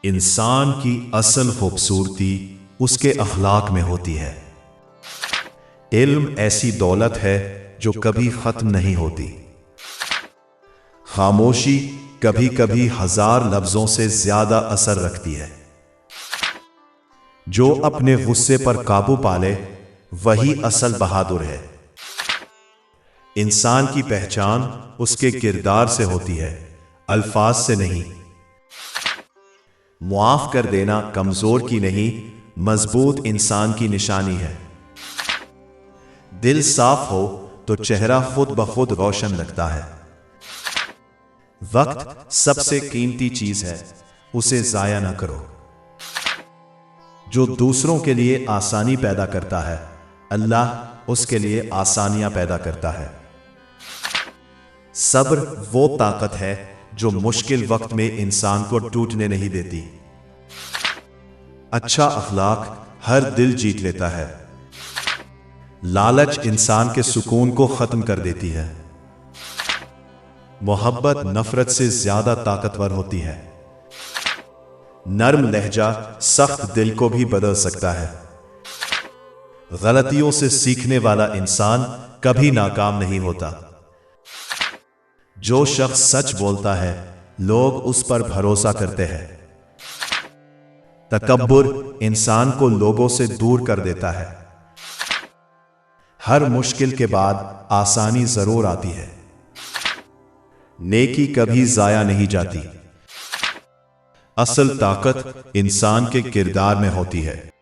انسان کی اصل خوبصورتی اس کے اخلاق میں ہوتی ہے۔ علم ایسی دولت ہے جو کبھی ختم نہیں ہوتی۔ خاموشی کبھی کبھی 1000 لفظوں سے زیادہ اثر رکھتی ہے۔ جو اپنے غصے پر قابو پالے وہی اصل بہادر ہے۔ انسان کی پہچان اس کے کردار سے ہوتی ہے، الفاظ سے نہیں۔ معاف کر دینا کمزور کی نہیں، مضبوط انسان کی نشانی ہے۔ دل صاف ہو تو چہرہ خود بخود روشن لگتا ہے۔ وقت سب سے قیمتی چیز ہے، اسے ضائع نہ کرو۔ جو دوسروں کے لیے آسانی پیدا کرتا ہے، اللہ اس کے لیے آسانیاں پیدا کرتا ہے۔ صبر وہ طاقت ہے جو مشکل وقت میں انسان کو ٹوٹنے نہیں دیتی۔ اچھا اخلاق ہر دل جیت لیتا ہے۔ لالچ انسان کے سکون کو ختم کر دیتی ہے۔ محبت نفرت سے زیادہ طاقتور ہوتی ہے۔ نرم لہجہ سخت دل کو بھی بدل سکتا ہے۔ غلطیوں سے سیکھنے والا انسان کبھی ناکام نہیں ہوتا۔ جو شخص سچ بولتا ہے لوگ اس پر بھروسہ کرتے ہیں۔ تکبر انسان کو لوگوں سے دور کر دیتا ہے۔ ہر مشکل کے بعد آسانی ضرور آتی ہے۔ نیکی کبھی ضائع نہیں جاتی۔ اصل طاقت انسان کے کردار میں ہوتی ہے۔